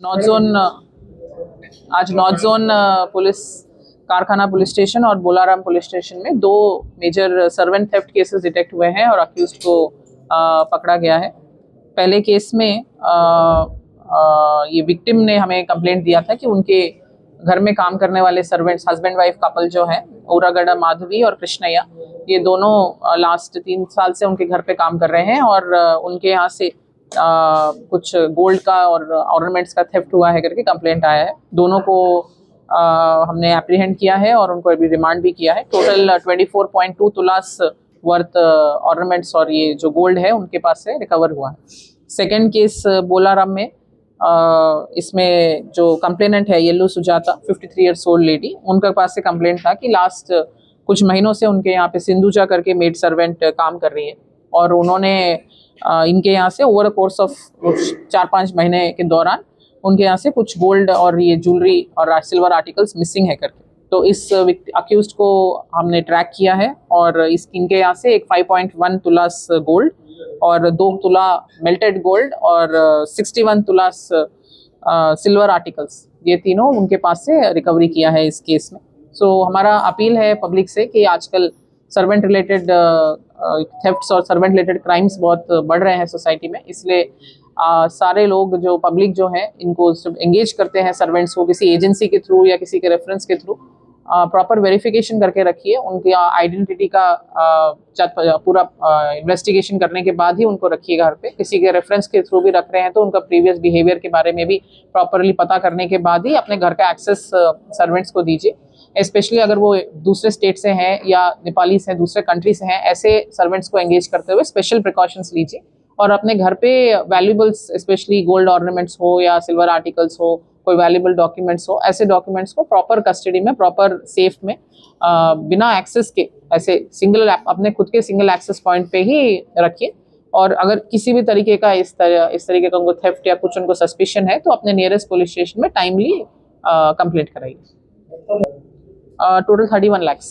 North zone आज north zone police Karkhana police station और Bolarum police station में दो major servant theft cases detect हुए हैं और अक्यूज्ड को पकड़ा गया है। पहले केस में ये विक्टिम ने हमें कंप्लेंट दिया था कि उनके घर में काम करने वाले सर्वेंट्स हस्बैंड वाइफ कपल जो है ऊरागड़ा माधवी और कृष्णैया, ये दोनों लास्ट 3 साल से उनके घर पे काम कर रहे हैं और उनके यहाँ से कुछ गोल्ड का और ऑर्नामेंट्स का थेफ्ट हुआ है करके कंप्लेंट आया है। दोनों को हमने एप्रीहेंड किया है और उनको अभी रिमांड भी किया है। टोटल 24.2 तुलास वर्थ ऑर्नामेंट्स और ये जो गोल्ड है उनके पास से रिकवर हुआ है। सेकेंड केस बोलाराम में इसमें जो कंप्लेनेंट है येल्लू सुजाता 53 ईयर्स ओल्ड लेडी, उनके पास से कंप्लेंट था कि लास्ट कुछ महीनों से उनके यहाँ पे सिंधुजा करके मेड सर्वेंट काम कर रही है और उन्होंने इनके यहाँ से ओवर द कोर्स ऑफ 4-5 महीने के दौरान उनके यहाँ से कुछ गोल्ड और ये ज्वेलरी और सिल्वर आर्टिकल्स मिसिंग है करके, तो इस अक्यूज्ड को हमने ट्रैक किया है और इनके यहाँ से एक 5.1 तुलास गोल्ड और 2 तुला मेल्टेड गोल्ड और 61 तुलास सिल्वर आर्टिकल्स, ये तीनों उनके पास से रिकवरी किया है इस केस में। सो हमारा अपील है पब्लिक से कि आजकल सर्वेंट रिलेटेड थेफ्ट्स और सर्वेंट रिलेटेड क्राइम्स बहुत बढ़ रहे हैं सोसाइटी में, इसलिए सारे लोग जो पब्लिक जो है इनको एंगेज करते हैं सर्वेंट्स को किसी एजेंसी के थ्रू या किसी के रेफरेंस के थ्रू, प्रॉपर वेरिफिकेशन करके रखिए। उनकी आइडेंटिटी का पूरा इन्वेस्टिगेशन करने के बाद ही उनको रखिए घर पे। किसी के रेफरेंस के थ्रू भी रख रहे हैं तो उनका प्रीवियस बिहेवियर के बारे में भी प्रॉपरली पता करने के बाद ही अपने घर का एक्सेस सर्वेंट्स को दीजिए। स्पेशली अगर वो दूसरे स्टेट से हैं या नेपाली से दूसरे कंट्री से हैं, ऐसे सर्वेंट्स को एंगेज करते हुए स्पेशल प्रिकॉशंस लीजिए और अपने घर पे वैल्यूबल्स स्पेशली गोल्ड ऑर्नामेंट्स हो या सिल्वर आर्टिकल्स हो, कोई वैल्यूबल डॉक्यूमेंट्स हो, ऐसे डॉक्यूमेंट्स को प्रॉपर कस्टडी में, प्रॉपर सेफ में, बिना एक्सेस के ऐसे अपने खुद के सिंगल एक्सेस पॉइंट पे ही रखिए। और अगर किसी भी तरीके का इस तरीके का उनको थेफ्ट या कुछ उनको सस्पिशन है तो अपने नियरेस्ट पुलिस स्टेशन में टाइमली कंप्लेंट कराइए। Total 31 lakhs।